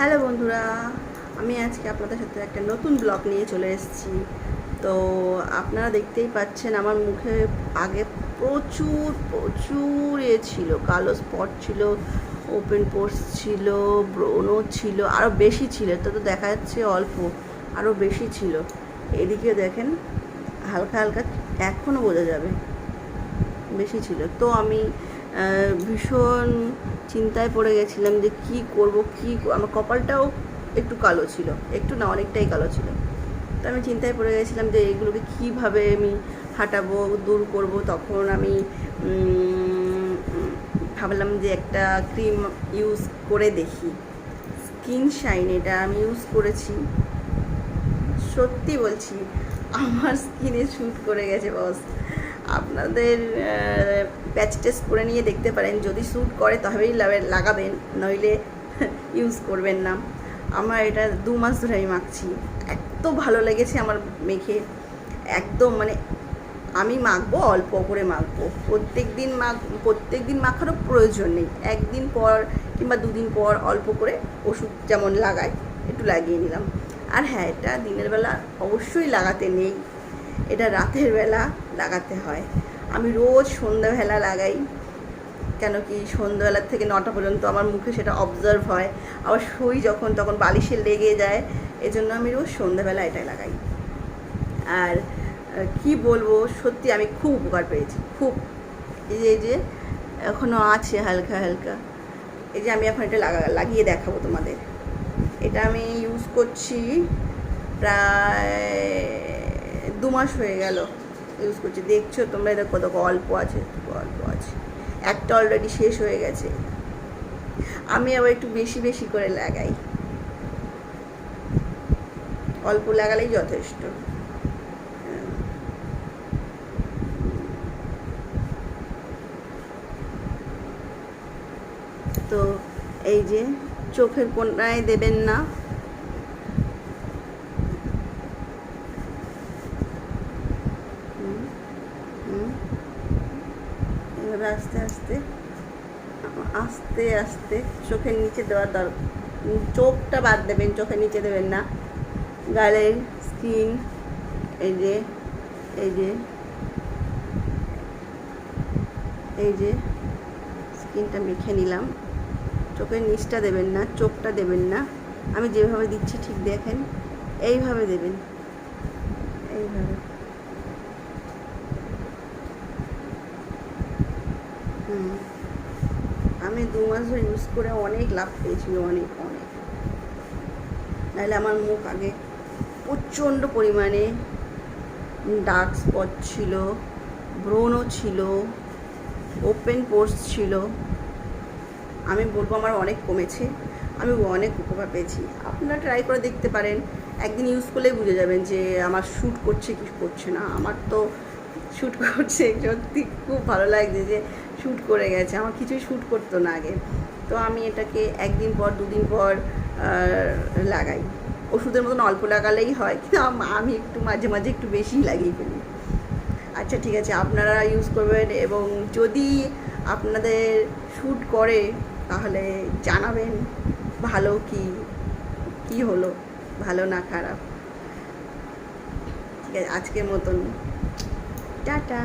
Hello বন্ধুরা, আমি আজকে আপনাদের সাথে একটা নতুন ব্লগ নিয়ে চলে এসেছি। তো আপনারা দেখতেই পাচ্ছেন আমার মুখে আগে প্রচুর প্রচুর ছিল, কালো স্পট ছিল, ওপেন পোর্স ছিল, ব্রণও ছিল, আরও বেশি ছিল। তো তো দেখা যাচ্ছে অল্প, আরও বেশি ছিল। এদিকে দেখেন হালকা হালকা এখনও বোঝা যাবে বেশি ছিল। তো আমি ভীষণ চিন্তায় পড়ে গেছিলাম যে কি করব, আমার কপালটাও একটু কালো ছিল, একটু না অনেকটাই কালো ছিল। তো আমি চিন্তায় পড়ে গেছিলাম যে এগুলোকে কীভাবে আমি হাঁটাবো, দূর করব। তখন আমি ভাবলাম যে একটা ক্রিম ইউজ করে দেখি, স্কিন শাইন। এটা আমি ইউজ করেছি, সত্যি বলছি আমার স্কিনে শ্যুট করে গেছে বস। আপনাদের প্যাচ টেস্ট করে নিয়ে দেখতে পারেন, যদি শ্যুট করে তবেই লাগাবেন, নইলে ইউজ করবেন না। আমার এটা 2 মাস ধরে আমি মাখছি, এত ভালো লেগেছে আমার মেখে। একদম মানে আমি মাখবো, অল্প করে মাখবো, প্রত্যেক দিন মাখারও প্রয়োজন নেই। একদিন পর কিংবা 2 দিন পর অল্প করে ওষুধ যেমন লাগায় একটু লাগিয়ে নিলাম। আর হ্যাঁ, এটা দিনের বেলা অবশ্যই লাগাতে নেই, এটা রাতের বেলা লাগাতে হয়। আমি রোজ সন্ধ্যাবেলা লাগাই, কেন কি সন্ধ্যাবেলার থেকে 9টা পর্যন্ত আমার মুখে সেটা অবজার্ভ হয়। আবার শুই যখন তখন বালিশে লেগে যায়, এজন্য আমি রোজ সন্ধ্যাবেলা এটাই লাগাই। আর কি বলবো, সত্যি আমি খুব উপকার পেয়েছি, খুব। এই যে এখনও আছে হালকা হালকা, এই যে আমি এখন এটা লাগিয়ে দেখাবো তোমাদের। এটা আমি ইউজ করছি প্রায় 2 মাস হয়ে গেল ইউজ করছি। দেখছো তোমরা, এটা কত অল্প আছে, অল্প আছে, একটা অলরেডি শেষ হয়ে গেছে। আমি আবার একটু বেশি বেশি করে লাগাই, অল্প লাগালেই যথেষ্ট। তো এই যে চোখের কোণায় দেবেন না, এভাবে আস্তে আস্তে আস্তে আস্তে চোখের নিচে দেওয়ার দরকার। চোখটা বাদ দেবেন, চোখের নিচে দেবেন না। গালের স্কিন, এই যে এই যে এই যে স্কিনটা মেখে নিলাম। চোখের নিচটা দেবেন না, চোখটা দেবেন না। আমি যেভাবে দিচ্ছি ঠিক দেখেন, এইভাবে দেবেন, এইভাবে। আমি 2 মাস ধরে ইউজ করে অনেক লাভ পেয়েছি, অনেক অনেক। নাহলে আমার মুখ আগে প্রচণ্ড পরিমাণে ডার্ক স্পট ছিল, ব্রণও ছিল, ওপেন পোর্স ছিল। আমি বলবো আমার অনেক কমেছে, আমি অনেক উপকার পেয়েছি। আপনারা ট্রাই করে দেখতে পারেন, একদিন ইউজ করলেই বুঝে যাবেন যে আমার শ্যুট করছে কি করছে না। আমার তো শ্যুট করছে, সত্যি খুব ভালো লাগছে যে শ্যুট করে গেছে। আমার কিছুই শ্যুট করতো না আগে। তো আমি এটাকে 1 দিন পর 2 দিন পর লাগাই। ওষুধের মতন অল্প লাগালেই হয়, কিন্তু আমি একটু মাঝে মাঝে একটু বেশিই লাগিয়ে ফেলি। আচ্ছা ঠিক আছে, আপনারা ইউজ করবেন, এবং যদি আপনাদের শ্যুট করে তাহলে জানাবেন ভালো কি হলো, ভালো না খারাপ। ঠিক আছে, আজকের মতন টাটা।